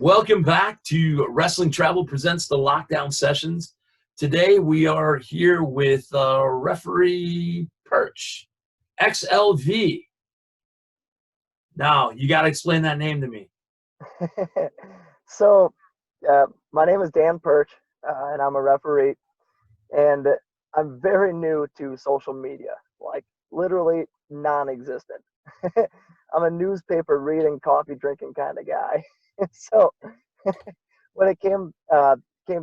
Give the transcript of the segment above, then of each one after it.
Welcome back to Wrestling Travel Presents the Lockdown Sessions. Today we are here with referee Perch, XLV. Now, you got to explain that name to me. So, my name is Dan Perch, and I'm a referee, and I'm very new to social media, like literally non-existent. I'm a newspaper reading, coffee drinking kind of guy. So, when it came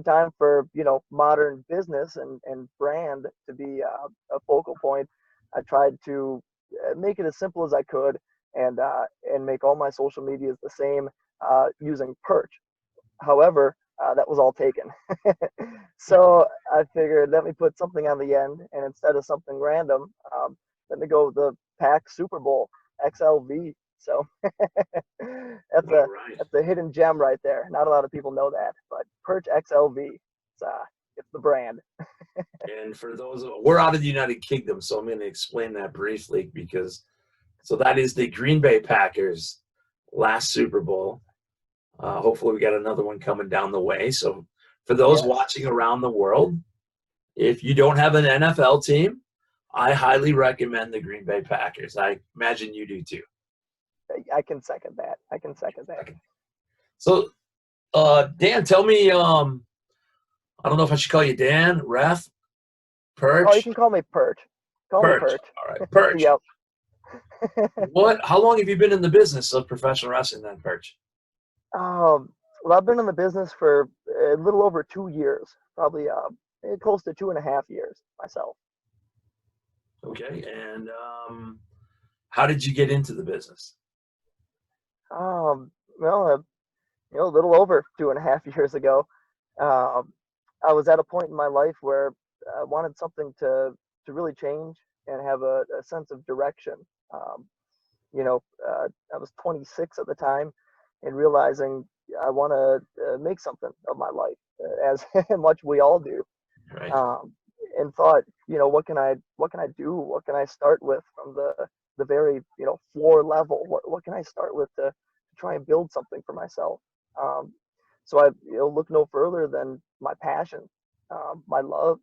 time for modern business and brand to be a focal point, I tried to make it as simple as I could and make all my social medias the same using Perch. However, that was all taken. So I figured, let me put something on the end, and instead of something random, let me go with the PAC Super Bowl XLV. So that's All a right. that's a hidden gem right there. Not a lot of people know that, but Perch XLV. It's the brand. And for those, we're out of the United Kingdom, so I'm going to explain that briefly so that is the Green Bay Packers last Super Bowl. Hopefully we got another one coming down the way. So for those Yes, watching around the world, if you don't have an NFL team, I highly recommend the Green Bay Packers. I imagine you do too. I can second that. I can second that. So, Dan, tell me, I don't know if I should call you Dan, Ref, Oh, you Perch, can call me Perch. Call me Perch. Perch. All right, Perch. Yep. How long have you been in the business of professional wrestling then, Perch? Well, I've been in the business for a little over 2 years, probably close to 2.5 years myself. Okay, and how did you get into the business? Well, a little over 2.5 years ago, um, I was at a point in my life where I wanted something to really change and have a sense of direction. Um, I was 26 at the time, and realizing I want to make something of my life, as much we all do. Right. um, and thought, what can I do? What can I start with from the very floor level? What can I start with to try and build something for myself? Um, so I look no further than my passion, my love,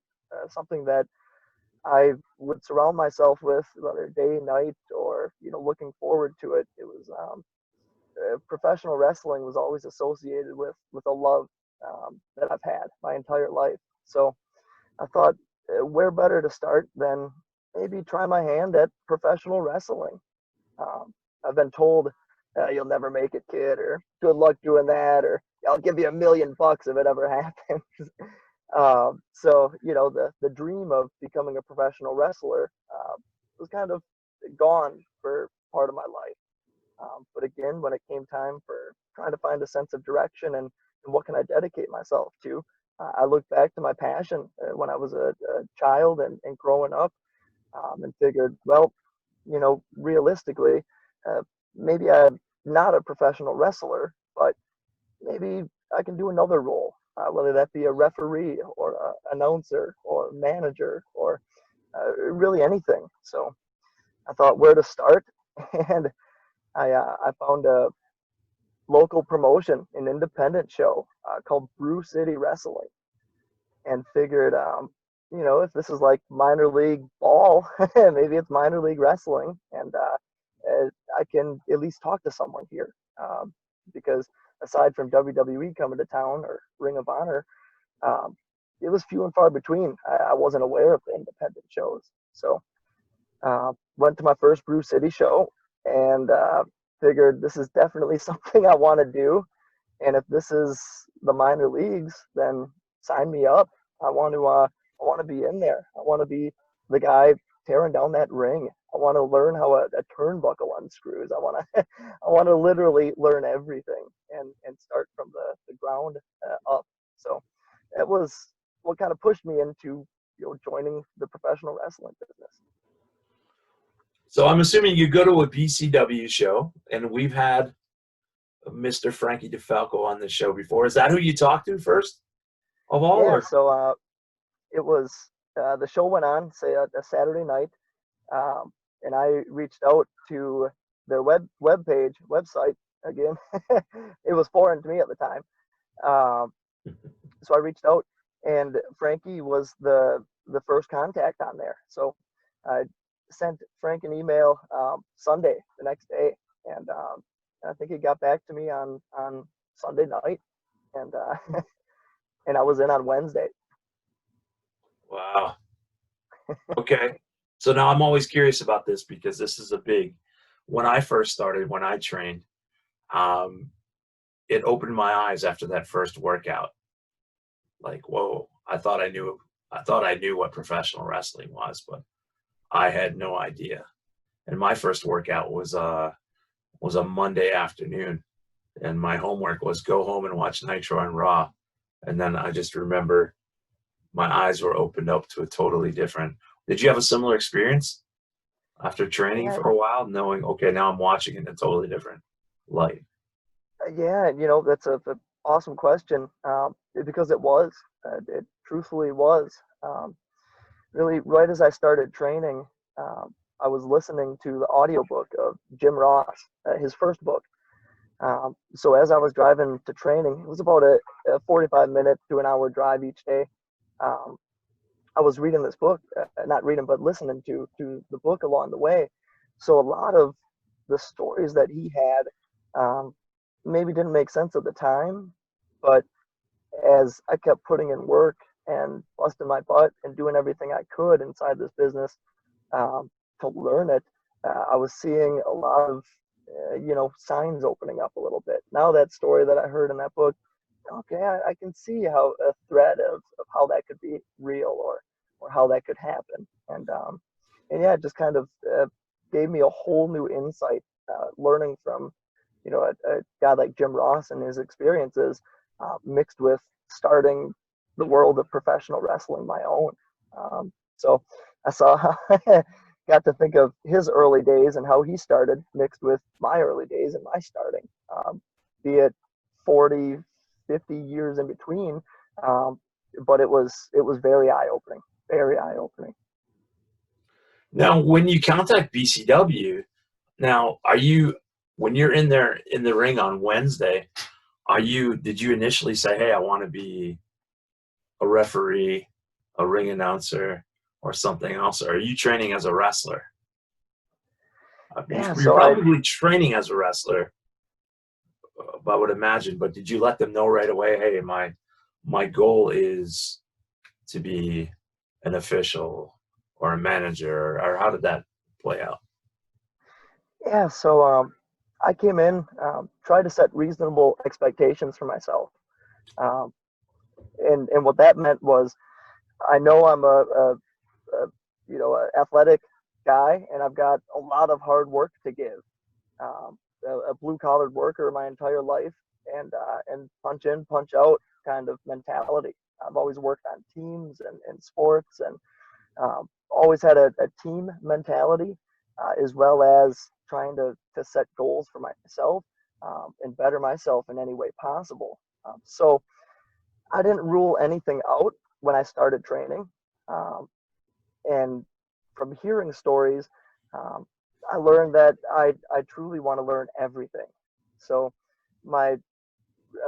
something that I would surround myself with, whether day, night, or looking forward to it. It was professional wrestling was always associated with a love that I've had my entire life. So I thought, where better to start than maybe try my hand at professional wrestling? I've been told, you'll never make it, kid, or good luck doing that, or I'll give you $1 million if it ever happens. So, the dream of becoming a professional wrestler was kind of gone for part of my life. But again, when it came time for trying to find a sense of direction and what can I dedicate myself to, I looked back to my passion when I was a child and growing up, and figured, well, realistically, uh, maybe I'm not a professional wrestler, but maybe I can do another role, whether that be a referee or a announcer or manager or really anything. So I thought where to start, and I found a local promotion, an independent show called Brew City Wrestling, and figured, if this is like minor league ball, maybe it's minor league wrestling, and I can at least talk to someone here, because aside from WWE coming to town or Ring of Honor, um, it was few and far between. I wasn't aware of the independent shows, so went to my first Brew City show and figured this is definitely something I want to do. And if this is the minor leagues, then sign me up. I want to be in there. I want to be the guy tearing down that ring. I want to learn how a turnbuckle unscrews. I want to I want to literally learn everything and start from the ground up. So that was what kind of pushed me into joining the professional wrestling business. So I'm assuming you go to a BCW show, and we've had Mr. Frankie DeFalco on the show before. Is that who you talked to first of all, Yeah, or? so it was the show went on, say a Saturday night, and I reached out to their website again. It was foreign to me at the time. Um, so I reached out, and Frankie was the first contact on there. So I sent Frank an email Sunday, the next day, and I think he got back to me on Sunday night, and and I was in on Wednesday. Wow. Okay. So now I'm always curious about this because this is a big, when I first started, when I trained, um, it opened my eyes after that first workout. Like, whoa, I thought I knew what professional wrestling was, but I had no idea. And my first workout was a Monday afternoon, and my homework was go home and watch Nitro and Raw. And then I just remember my eyes were opened up to a totally different. Did you have a similar experience after training Yeah, for a while, knowing, okay, now I'm watching it in a totally different light? yeah, that's a awesome question, because it truthfully was. Really, right as I started training, I was listening to the audiobook of Jim Ross, his first book. So as I was driving to training, it was about a 45-minute to an hour drive each day. Um, I was reading this book, not reading, but listening to the book along the way. So a lot of the stories that he had maybe didn't make sense at the time, but as I kept putting in work and busting my butt and doing everything I could inside this business um, to learn it, I was seeing a lot of signs opening up a little bit. Now that story that I heard in that book, okay, I can see how a thread of how that could be real or how that could happen, and yeah, it just kind of gave me a whole new insight, learning from a guy like Jim Ross and his experiences, mixed with starting the world of professional wrestling my own. So I saw how got to think of his early days and how he started mixed with my early days and my starting, be it 40, 50 years in between. Um, but it was very eye opening, very eye opening. Now, when you contact BCW, now when you're in there in the ring on Wednesday, did you initially say, hey, I want to be a referee, a ring announcer, or something else? Or are you training as a wrestler? Yeah, You're so I probably training as a wrestler, I would imagine, but did you let them know right away, hey, my goal is to be an official or a manager, or how did that play out? yeah, so I came in, tried to set reasonable expectations for myself, um, and what that meant was I know I'm a a athletic guy, and I've got a lot of hard work to give. A blue collared worker my entire life, and punch in, punch out kind of mentality. I've always worked on teams and sports, and always had a team mentality, as well as trying to set goals for myself, and better myself in any way possible. So I didn't rule anything out when I started training. Um, and from hearing stories, um, I learned that I truly want to learn everything. So my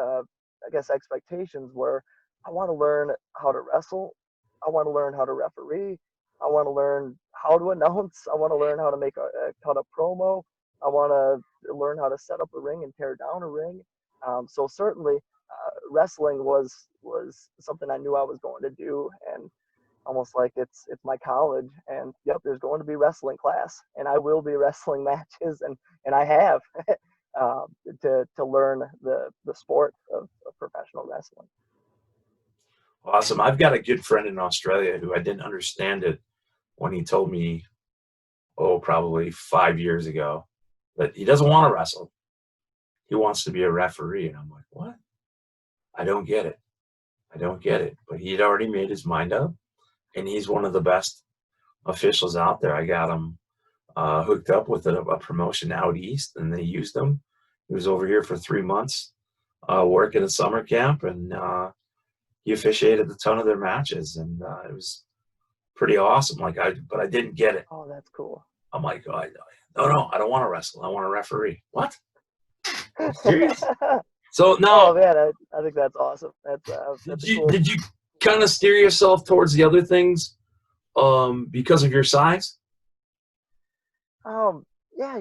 uh, I guess expectations were I want to learn how to wrestle, I want to learn how to referee, I want to learn how to announce, I want to learn how to make a cut a promo, I want to learn how to set up a ring and tear down a ring. So certainly, wrestling was something I knew I was going to do, and almost like it's my college. And yep, there's going to be wrestling class, and I will be wrestling matches, and I have uh, to learn the sport of professional wrestling. Awesome. I've got a good friend in Australia who I didn't understand it when he told me, oh, probably 5 years ago, that he doesn't want to wrestle. He wants to be a referee. And I'm like, what? I don't get it. I don't get it. But he'd already made his mind up, and he's one of the best officials out there. I got him hooked up with a promotion out east, and they used him. He was over here for 3 months, working a summer camp, and he officiated a ton of their matches, and it was pretty awesome. But I didn't get it. Oh, that's cool. I'm like, oh, no, I don't want to wrestle. I want to referee. What? Serious? So Oh now, man, I think that's awesome. That's a cool. did you kind of steer yourself towards the other things because of your size? Yeah,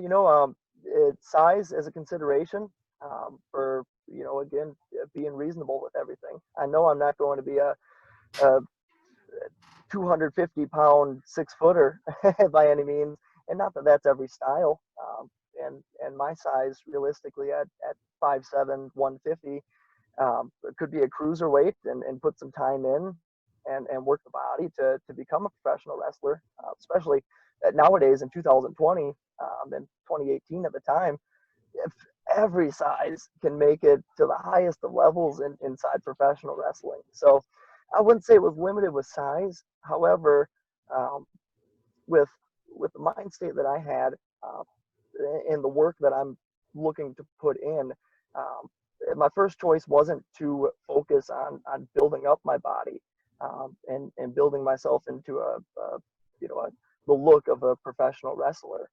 it's size as a consideration for again being reasonable with everything. I know I'm not going to be a 250-pound 6-footer by any means, and not that that's every style. And my size, realistically, at 5'7", 150, it could be a cruiserweight and put some time in and work the body to become a professional wrestler, especially nowadays in 2020 and 2018 at the time. If every size can make it to the highest of levels inside professional wrestling. So I wouldn't say it was limited with size. However, um, with the mind state that I had and the work that I'm looking to put in, um, my first choice wasn't to focus on building up my body and building myself into the look of a professional wrestler.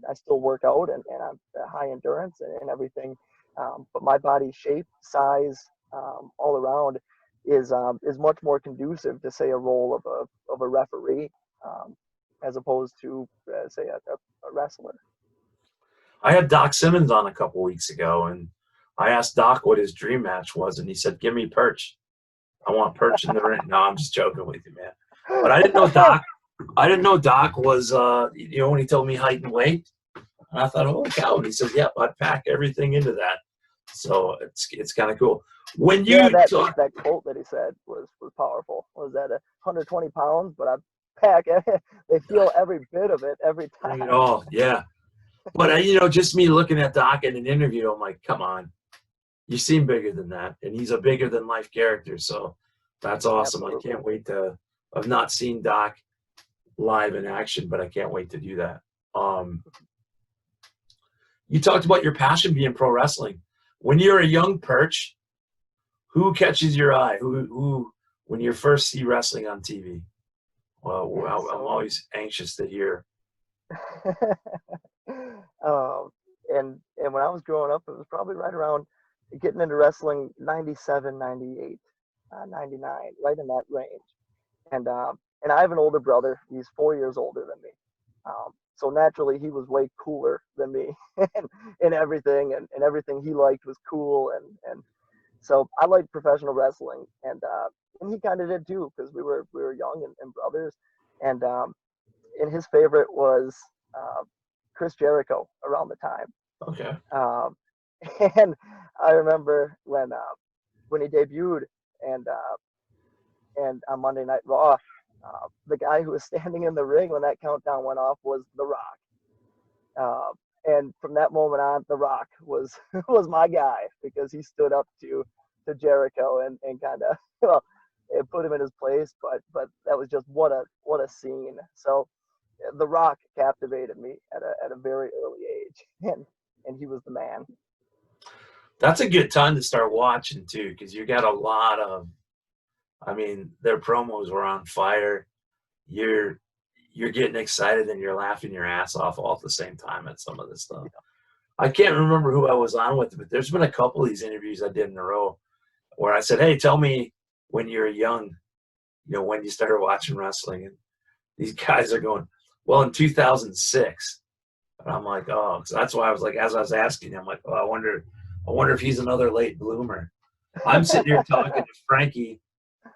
I still work out and I'm high endurance and everything, but my body shape, size, all around is much more conducive to say a role of a referee as opposed to say a wrestler. I had Doc Simmons on a couple weeks ago, and I asked Doc what his dream match was, and he said, "Give me Perch. I want Perch in the ring." No, I'm just joking with you, man. But I didn't know Doc. I didn't know Doc was, when he told me height and weight, and I thought, holy cow! And he said, "Yep, I'd pack everything into that." So it's kind of cool. When Yeah, you that talk, that quote that he said was powerful. Was that 120 pounds? But I pack. They feel every bit of it every bring it time. all, yeah. But just me looking at Doc in an interview, I'm like, come on, you seem bigger than that, and he's a bigger than life character. So that's awesome. I Absolutely. can't wait to. I've not seen Doc live in action, but I can't wait to do that. Um, you talked about your passion being pro wrestling. When you're a young Perch, who catches your eye? Who when you first see wrestling on TV? Well, Yeah. I'm So, always anxious to hear. um, and when I was growing up, it was probably right around getting into wrestling 97, 98, 99, right in that range. And I have an older brother. He's 4 years older than me. So naturally, he was way cooler than me in everything, and everything he liked was cool. And so I liked professional wrestling, and he kind of did too because we were young and brothers. And his favorite was uh, Chris Jericho around the time. Okay. Um, and I remember when he debuted, and and on Monday Night Raw, the guy who was standing in the ring when that countdown went off was The Rock. Uh, and from that moment on, The Rock was was my guy because he stood up to Jericho and kind of well, it put him in his place. But that was just what a scene. So The Rock captivated me at a very early age, and he was the man. That's a good time to start watching too, because you got a lot of. I mean, their promos were on fire. You're you're getting excited and you're laughing your ass off all at the same time at some of this stuff. I can't remember who I was on with, but there's been a couple of these interviews I did in a row where I said, "Hey, tell me when you're young, when you started watching wrestling." And these guys are going, "Well, in 2006." And I'm like, "Oh," so that's why I was like, as I was asking, I'm like, "Oh, I wonder if he's another late bloomer." I'm sitting here talking to Frankie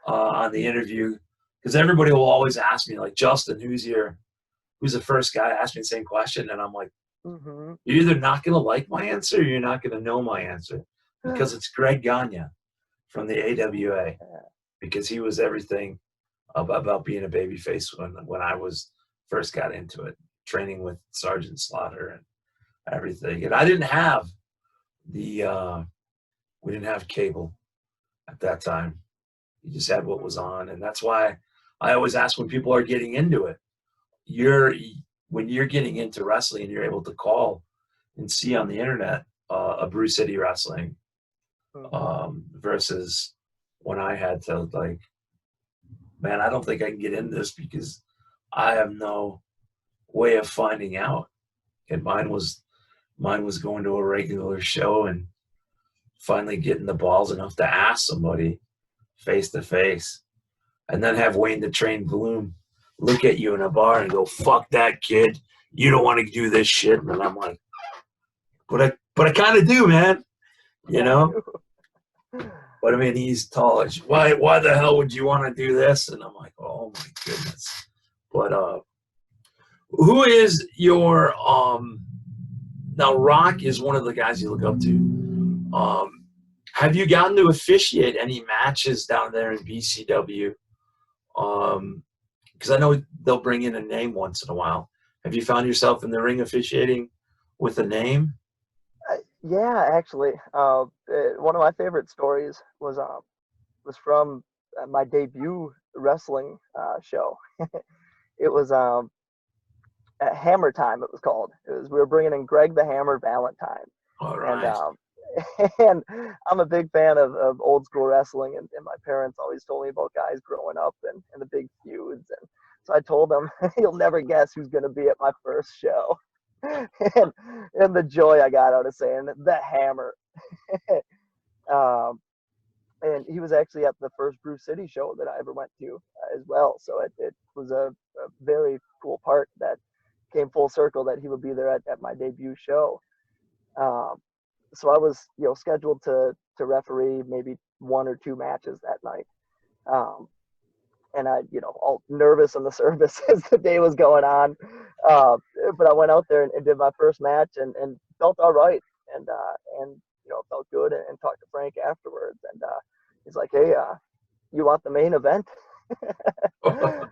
on the interview because everybody will always ask me, like, Justin, who's the first guy? Ask me the same question, and I'm like, Hmm. you're either not going to like my answer or you're not going to know my answer because it's Greg Gagne from the AWA because he was everything about being a babyface when I was first got into it, training with Sergeant Slaughter and everything. And I didn't have we didn't have cable at that time. You just had what was on, and that's why I always ask when people are getting into it. When you're getting into wrestling and you're able to call and see on the internet a Brew City Wrestling Hmm. versus when I had to like, man, I don't think I can get in this because I have no way of finding out. And mine was Mine was going to a regular show and finally getting the balls enough to ask somebody face to face, and then have Wayne the Train Bloom look at you in a bar and go, "Fuck that kid, you don't want to do this shit." And I'm like, but I kind of do, man. You know. But I mean, he's tall. Why the hell would you want to do this? And I'm like, oh my goodness. But who is your now? Rock is one of the guys you look up to. Have you gotten to officiate any matches down there in BCW? Because I know they'll bring in a name once in a while. Have you found yourself in the ring officiating with a name? Yeah, actually, one of my favorite stories was from my debut wrestling show. It was at Hammer Time. It was called. We were bringing in Greg the Hammer Valentine, All and right. and I'm a big fan of old school wrestling, and my parents always told me about guys growing up and the big feuds, and so I told them, you'll never guess who's going to be at my first show. And the joy I got out of saying the Hammer. um, and he was actually at the first Brew City show that I ever went to as well. So it was a very cool part that came full circle that he would be there at my debut show. Um, so I was, scheduled to referee maybe one or two matches that night. And I, all nervous in the service as the day was going on. Uh, but I went out there and did my first match and felt all right. And felt good and talked to Frank afterwards. And he's like, hey, you want the main event? And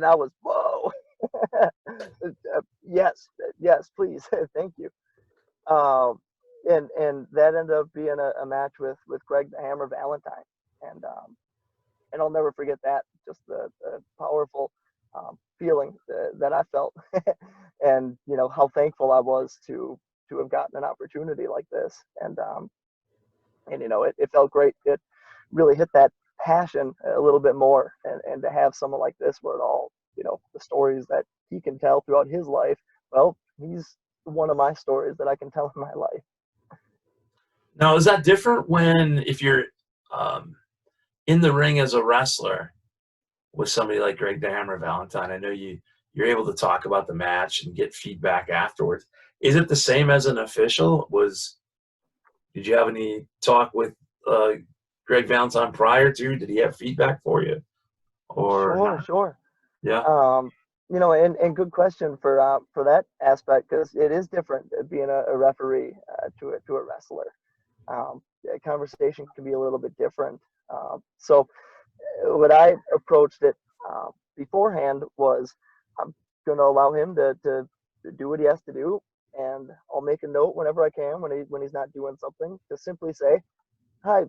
I was, whoa. Yes, please. Thank you. Um, and that ended up being a match with Greg the Hammer Valentine. And I'll never forget that, just the powerful feeling that I felt, and how thankful I was to have gotten an opportunity like this, and it felt great. It really hit that passion a little bit more, and to have someone like this where it all, the stories that he can tell throughout his life, well, he's one of my stories that I can tell in my life. Now, is that different if you're in the ring as a wrestler with somebody like Greg the Hammer Valentine? I know you're able to talk about the match and get feedback afterwards. Is it the same as an official? Did you have any talk with Greg Valentine prior to? Did he have feedback for you? Or not? Sure. Yeah. And good question for that aspect, because it is different being a referee to a wrestler. A conversation can be a little bit different. So what I approached it beforehand was, I'm going to allow him to do what he has to do, and I'll make a note whenever I can when he's not doing something to simply say, "Hi,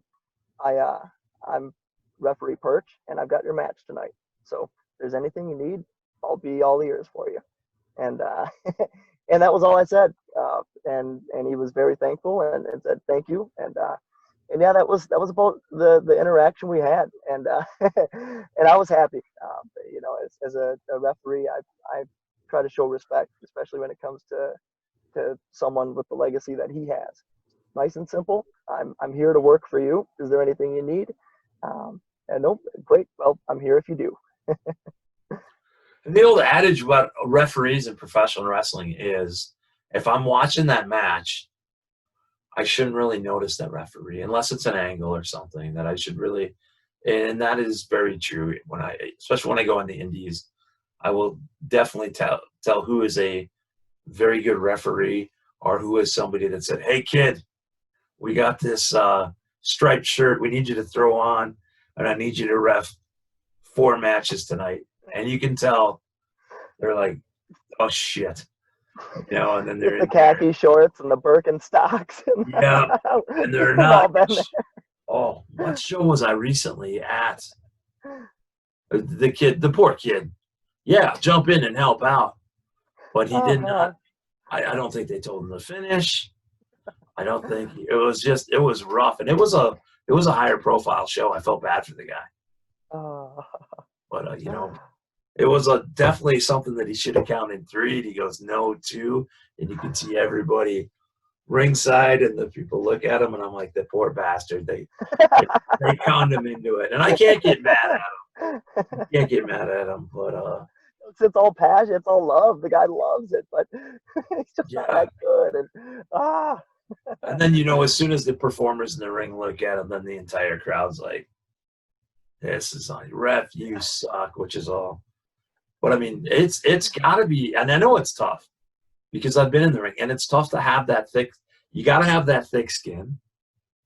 I'm referee Perch, and I've got your match tonight. So if there's anything you need, I'll be all ears for you." And and that was all I said. And he was very thankful and said thank you. And yeah, that was about the interaction we had, and and I was happy. As a referee, I try to show respect, especially when it comes to someone with the legacy that he has. Nice and simple. I'm here to work for you. Is there anything you need? And nope, great. Well, I'm here if you do. And the old adage about referees in professional wrestling is, if I'm watching that match, I shouldn't really notice that referee unless it's an angle or something that I should really. And that is very true. Especially when I go in the indies, I will definitely tell who is a very good referee or who is somebody that said, "Hey kid, we got this striped shirt we need you to throw on, and I need you to ref 4 matches tonight." And you can tell they're like, "Oh shit," and then they're With the in there. khaki shorts and the Birkenstocks. Yeah, and they're We've all not. been there. Oh, what show was I recently at? The poor kid. Yeah, jump in and help out, but he did Uh-huh. not. I don't think they told him to finish. I don't think it was rough, and it was a higher profile show. I felt bad for the guy, Uh, but it was definitely something that he should have counted 3. And he goes, no, 2. And you can see everybody ringside and the people look at him. And I'm like, the poor bastard. They conned him into it. And I can't get mad at him. Can't get mad at him. But It's all passion, it's all love. The guy loves it, but he's just not yeah. that good. And And then, as soon as the performers in the ring look at him, then the entire crowd's like, this is on ref, you suck, which is all. But I mean, it's got to be, and I know it's tough because I've been in the ring, and it's tough to have that thick. You got to have that thick skin.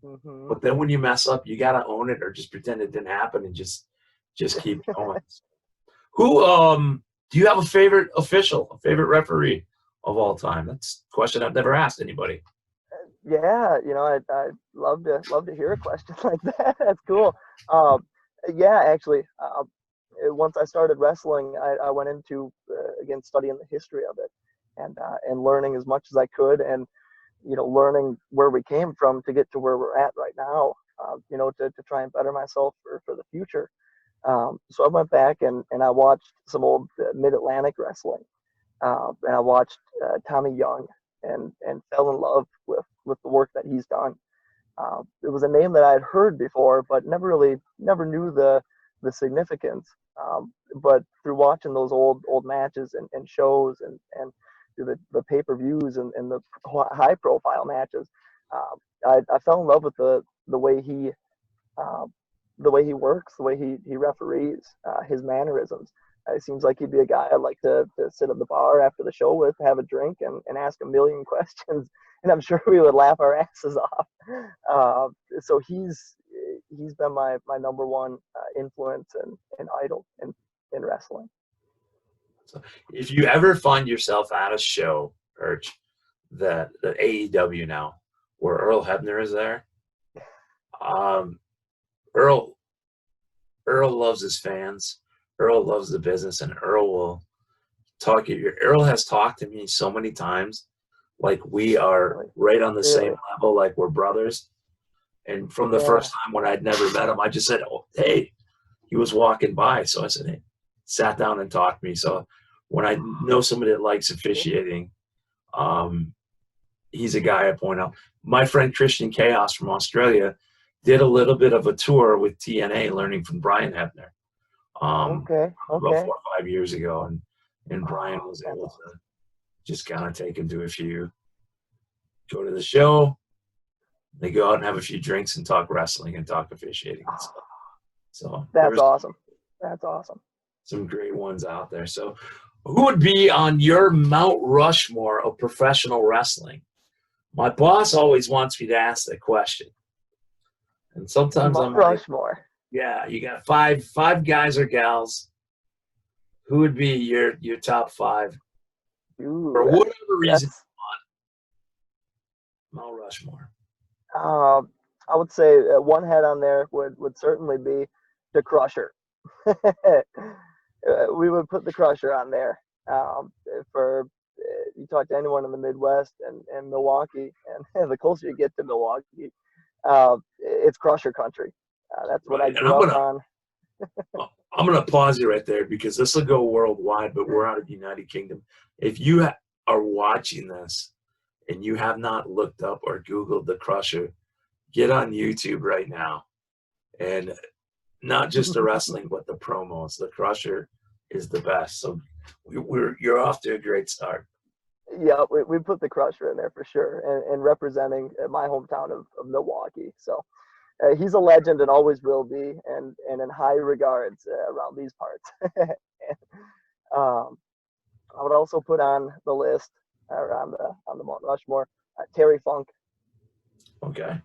mm-hmm. But then when you mess up, you got to own it or just pretend it didn't happen and just keep going. Who do you have a favorite official, a favorite referee of all time? That's a question I've never asked anybody. Yeah, I love to hear a question like that. That's cool. Yeah, actually, once I started wrestling, I went into again studying the history of it and learning as much as I could, and learning where we came from to get to where we're at right now. To try and better myself for the future. So I went back and I watched some old Mid-Atlantic wrestling, and I watched Tommy Young and fell in love with the work that he's done. It was a name that I had heard before, but never knew the significance. But through watching those old matches and shows and through the pay-per-views and the high-profile matches, I fell in love with the way he works, the way he referees, his mannerisms. It seems like he'd be a guy I'd like to sit at the bar after the show with, have a drink, and ask a million questions, and I'm sure we would laugh our asses off. So he's been my number one influence and idol in wrestling. So if you ever find yourself at a show, Perch, the AEW now, where Earl Hebner is there, Earl loves his fans. Earl loves the business, and Earl will talk. Earl has talked to me so many times, like we are right on the same level, like we're brothers. And from the first time when I'd never met him, I just said, "Oh, hey," he was walking by, so I said, "Hey," sat down and talked to me. So when I know somebody that likes officiating, he's a guy I point out. My friend Christian Chaos from Australia did a little bit of a tour with TNA, learning from Brian Hebner. About 4 or 5 years ago, and Brian was able to just kind of take him to a few, go to the show, they go out and have a few drinks and talk wrestling and talk officiating and stuff. So that's awesome. That's awesome. Some great ones out there. So who would be on your Mount Rushmore of professional wrestling? My boss always wants me to ask that question. And sometimes Mount Rushmore. Yeah, you got five guys or gals. Who would be your top 5? Ooh, for whatever reason you want Mount Rushmore? I would say one head on there would certainly be the Crusher. We would put the Crusher on there. For you talk to anyone in the Midwest and Milwaukee, and the closer you get to Milwaukee, it's Crusher country. That's what I grew up on. I'm going to pause you right there because this will go worldwide, but we're out of the United Kingdom. If you are watching this and you have not looked up or Googled the Crusher, get on YouTube right now. And not just the wrestling, but the promos. The Crusher is the best. So you're off to a great start. Yeah, we put the Crusher in there for sure, and representing my hometown of Milwaukee. So he's a legend and always will be, and in high regards around these parts. I would also put on the list on the Mount Rushmore Terry Funk. Okay.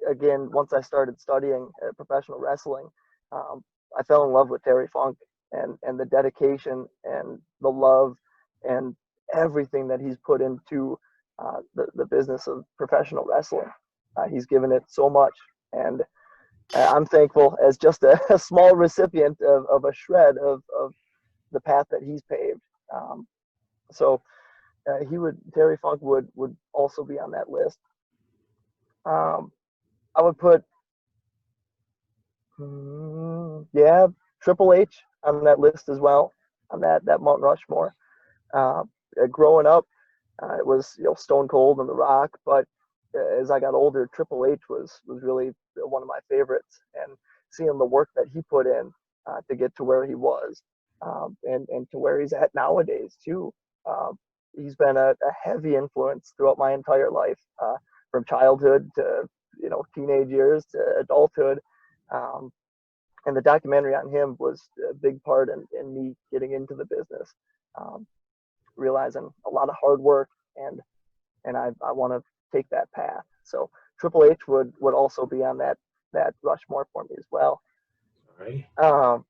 Again, once I started studying professional wrestling, I fell in love with Terry Funk and the dedication and the love and everything that he's put into the business of professional wrestling. He's given it so much, and I'm thankful as just a small recipient of a shred of the path that he's paved. So Terry Funk would also be on that list. I would put, Triple H on that list as well, on that Mount Rushmore. Uh, Growing up, it was Stone Cold and The Rock, but as I got older, Triple H was really one of my favorites, and seeing the work that he put in to get to where he was, and to where he's at nowadays too. He's been a heavy influence throughout my entire life, from childhood to teenage years to adulthood. Um, and the documentary on him was a big part in me getting into the business, um, realizing a lot of hard work, and I want to take that path. So Triple H would also be on that Rushmore for me as well. All right. Um,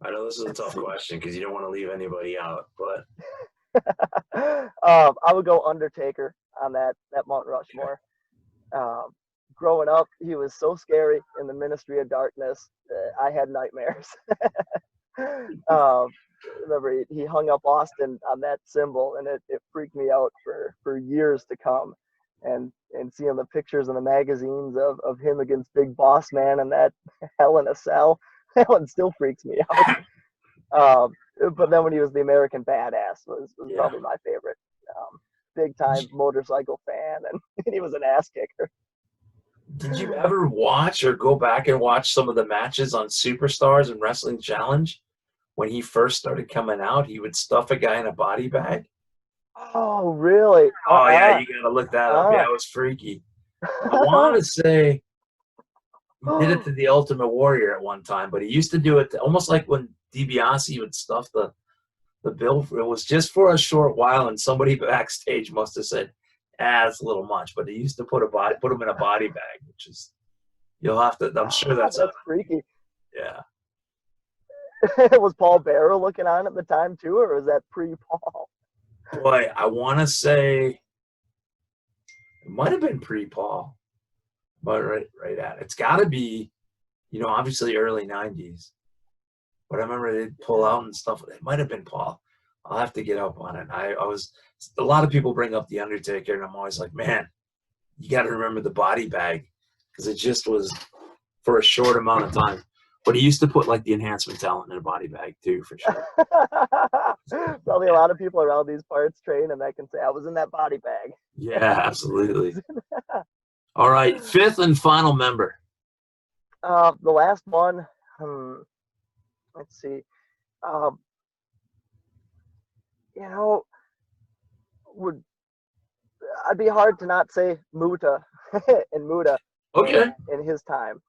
I know this is a tough question because you don't want to leave anybody out, but I would go Undertaker on that Mount Rushmore. Um, Growing up, he was so scary in the Ministry of Darkness. I had nightmares. Remember, he hung up Austin on that symbol, and it freaked me out for years to come. And seeing the pictures in the magazines of him against Big Boss Man and that Hell in a Cell, that one still freaks me out. But then when he was the American Badass was yeah. probably my favorite. Big time motorcycle fan, and he was an ass kicker. Did you ever watch or go back and watch some of the matches on Superstars and Wrestling Challenge? When he first started coming out, he would stuff a guy in a body bag. Oh, really? Oh, yeah, you got to look that up. Yeah, it was freaky. I want to say he did it to the Ultimate Warrior at one time, but he used to do it almost like when DiBiase would stuff the bill. It was just for a short while, and somebody backstage must have said, it's a little much. But he used to put him in a body bag, which is, you'll have to, I'm sure that's freaky. Yeah. Was Paul Bearer looking on at the time too, or was that pre-Paul? Boy, I want to say it might have been pre-Paul, but right at it. It's got to be, obviously early 90s. But I remember they'd pull out and stuff. It might have been Paul. I'll have to get up on it. I was, a lot of people bring up The Undertaker, and I'm always like, man, you got to remember the body bag, because it just was for a short amount of time. But he used to put like the enhancement talent in a body bag too, for sure. Probably a lot of people around these parts train, and I can say I was in that body bag. Yeah, absolutely. All right, fifth and final member. The last one. Let's see. I'd be hard to not say Muta and Muta. Okay. In his time.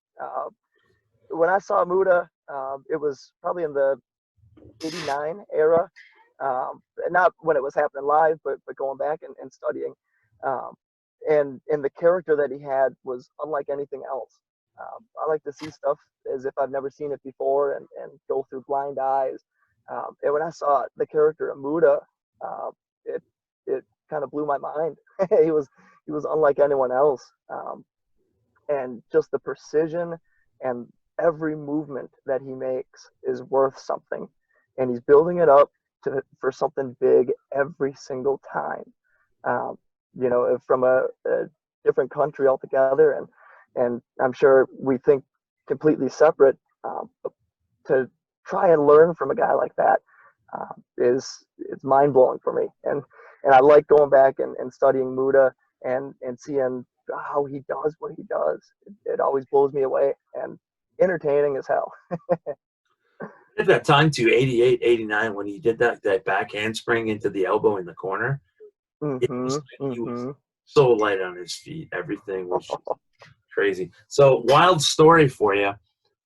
When I saw Muta, it was probably in the '89 era. Not when it was happening live, but going back and studying. And the character that he had was unlike anything else. I like to see stuff as if I've never seen it before, and go through blind eyes. And when I saw the character of Muta, it kind of blew my mind. he was unlike anyone else, and just the precision and every movement that he makes is worth something, and he's building it up for something big every single time. From a different country altogether, and I'm sure we think completely separate. To try and learn from a guy like that it's mind blowing for me, and I like going back and studying Muta and seeing how he does what he does. It always blows me away and entertaining as hell. At that time too, 88, 89, when he did that back handspring into the elbow in the corner, he was so light on his feet. Everything was just crazy. So, wild story for you.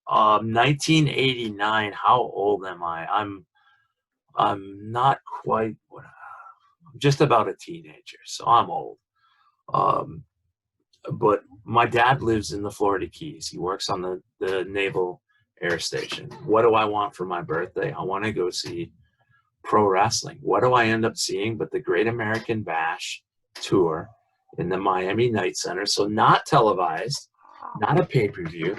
1989. How old am I? I'm not quite. I'm just about a teenager, so I'm old. But my dad lives in the Florida Keys. He works on the Naval Air Station. What do I want for my birthday? I want to go see pro wrestling. What do I end up seeing but the Great American Bash tour in the Miami Night Center? So not televised, not a pay-per-view,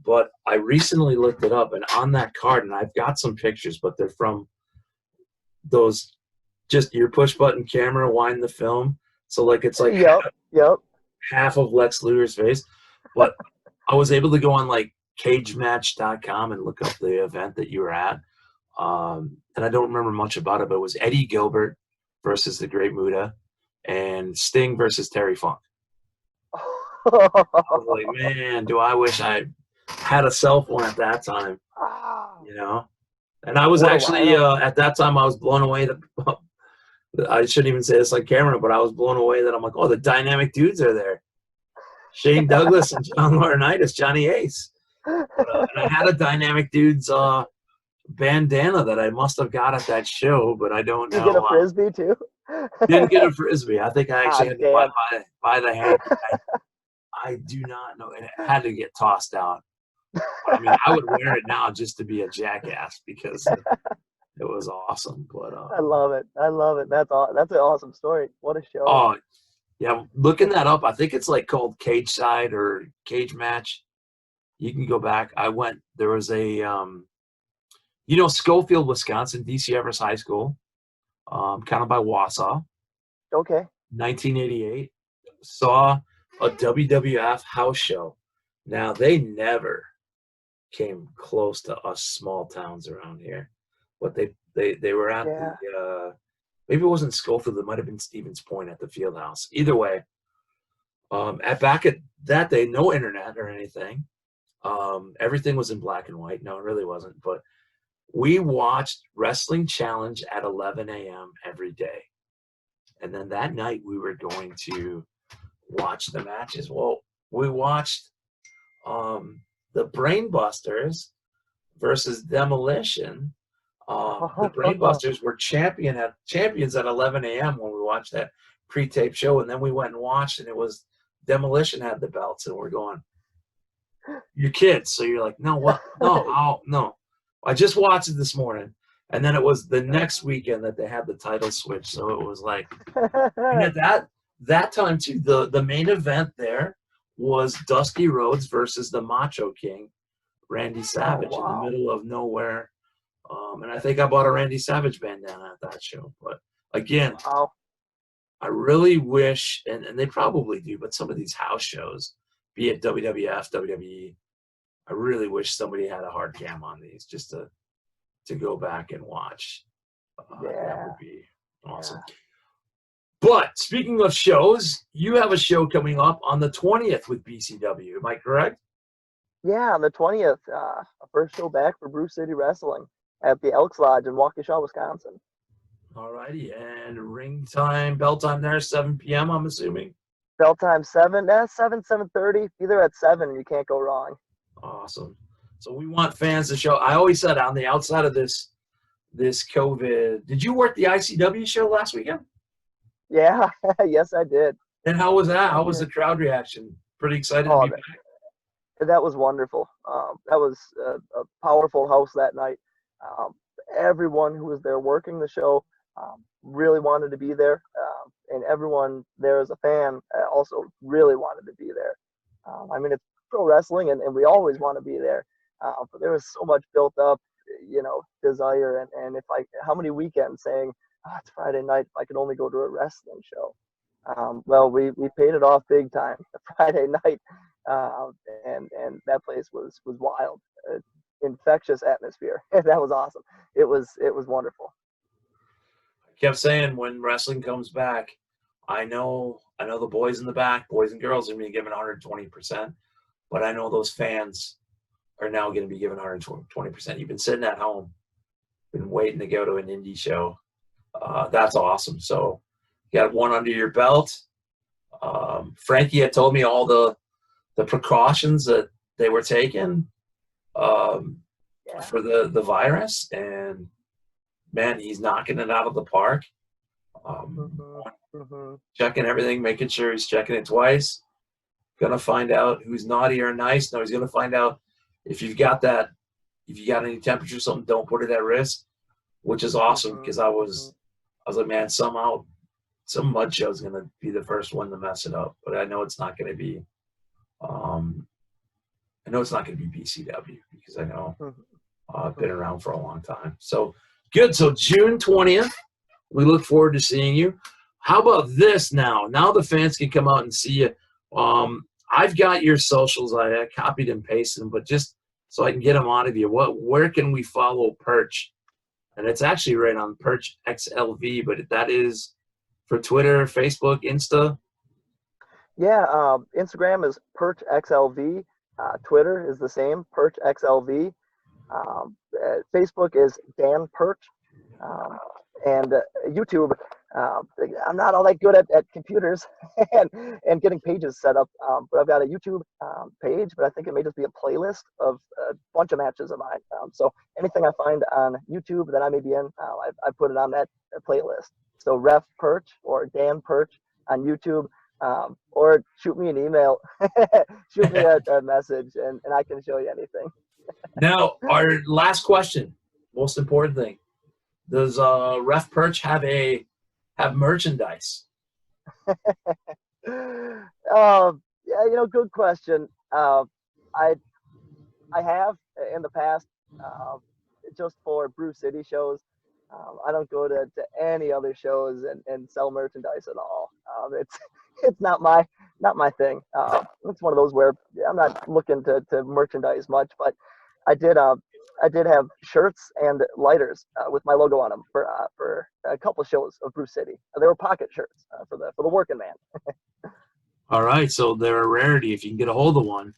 but I recently looked it up, and on that card, and I've got some pictures, but they're from those, just your push-button camera, wind the film. So like it's like yep. half of Lex Luger's face. But I was able to go on like cagematch.com and look up the event that you were at. And I don't remember much about it, but it was Eddie Gilbert versus the Great Muta and Sting versus Terry Funk. I was like, man, do I wish I had a cell phone at that time, you know? And I was actually, at that time, I was blown away that I shouldn't even say this on camera, but I was blown away that I'm like, oh, the dynamic dudes are there. Shane Douglas and John Laurinaitis, Johnny Ace. And I had a dynamic dudes bandana that I must have got at that show, but I don't know. You get a Frisbee too? Didn't get a Frisbee. I think I actually had to buy the hand. I do not know. It had to get tossed out. But, I mean, I would wear it now just to be a jackass because it was awesome. But I love it. I love it. That's an awesome story. What a show. Oh, yeah. Looking that up, I think it's like called Cage Side or Cage Match. You can go back. I went. There was a, Schofield, Wisconsin, DC Evers High School, kind of by Wausau. Okay. 1988. Saw a WWF house show. Now, they never came close to us small towns around here. But they were at the maybe it wasn't Schofield, it might have been Stevens Point at the field house. Either way, back at that day, no internet or anything. Everything was in black and white. No, it really wasn't. But we watched Wrestling Challenge at 11 a.m. every day. And then that night we were going to watch the matches. Well, we watched the Brainbusters versus Demolition. The Brainbusters were champions at 11 a.m. when we watched that pre-tape show, and then we went and watched, and it was Demolition had the belts, and we're going, "You're kids," so you're like, "No, what? No, no." I just watched it this morning, and then it was the next weekend that they had the title switch, so it was like, and at that time too, the main event there was Dusty Rhodes versus the Macho King, Randy Savage, in the middle of nowhere. And I think I bought a Randy Savage bandana at that show. But again, I really wish, and they probably do, but some of these house shows, be it WWF, WWE, I really wish somebody had a hard cam on these just to go back and watch. That would be awesome. Yeah. But speaking of shows, you have a show coming up on the 20th with BCW. Am I correct? Yeah, on the 20th, a first show back for Brew City Wrestling at the Elks Lodge in Waukesha, Wisconsin. All righty, and ring time, bell time there, 7 p.m., I'm assuming? Bell time 7:30. Be there at 7, you can't go wrong. Awesome. So we want fans to show. I always said on the outside of this COVID, did you work the ICW show last weekend? Yeah, yes, I did. And how was that? How was the crowd reaction? Pretty excited to be back? That was wonderful. That was a powerful house that night. Everyone who was there working the show really wanted to be there, and everyone there as a fan also really wanted to be there. I mean, it's pro wrestling, and we always want to be there, but there was so much built up, desire, and how many weekends saying, it's Friday night, if I could only go to a wrestling show. Well, we paid it off big time Friday night, and that place was wild. Infectious atmosphere. That was awesome. It was wonderful. I kept saying when wrestling comes back, I know the boys in the back, boys and girls, are going to be given 120%, but I know those fans are now going to be given 120%. You've been sitting at home, been waiting to go to an indie show. That's awesome. So you got one under your belt. Frankie had told me all the precautions that they were taking for the virus, and man, he's knocking it out of the park. Checking everything, making sure he's checking it twice. Gonna find out who's naughty or nice. No, he's gonna find out if you got any temperature or something, don't put it at risk, which is awesome because I was like, man, somehow some mud show is gonna be the first one to mess it up, but I know it's not gonna be. I know it's not going to be BCW because I know I've been around for a long time. So good. So June 20th, we look forward to seeing you. How about this now? Now the fans can come out and see you. I've got your socials. I copied and pasted them, but just so I can get them out of you. Where can we follow Perch? And it's actually right on Perch XLV, but that is for Twitter, Facebook, Insta. Yeah, Instagram is PerchXLV. Twitter is the same, PerchXLV. Facebook is Dan Perch. Um, and YouTube, I'm not all that good at computers and getting pages set up, but I've got a YouTube page, but I think it may just be a playlist of a bunch of matches of mine. So anything I find on YouTube that I may be in, I put it on that playlist. So Ref Perch or Dan Perch on YouTube, or shoot me an email, shoot me a message, and I can show you anything. Now, our last question, most important thing. Does Ref Perch have merchandise? Yeah, good question. I have in the past, just for Brew City shows. I don't go to any other shows and sell merchandise at all. It's not my thing. It's one of those where I'm not looking to merchandise much, but I did have shirts and lighters with my logo on them for a couple shows of Brew City. They were pocket shirts for the working man. All right, so they're a rarity. If you can get a hold of one,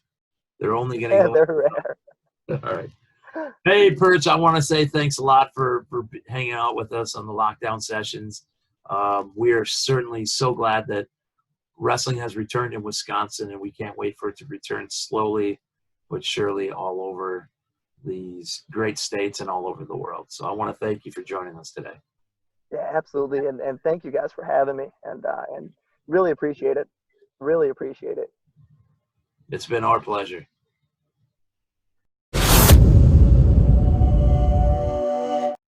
they're only going to Yeah, go. they're rare. All right. Hey, Perch, I want to say thanks a lot for hanging out with us on the lockdown sessions. We are certainly so glad that wrestling has returned in Wisconsin, and we can't wait for it to return slowly but surely all over these great states and all over the world. So I want to thank you for joining us today. Yeah, absolutely, and thank you guys for having me, and really appreciate it. Really appreciate it. It's been our pleasure.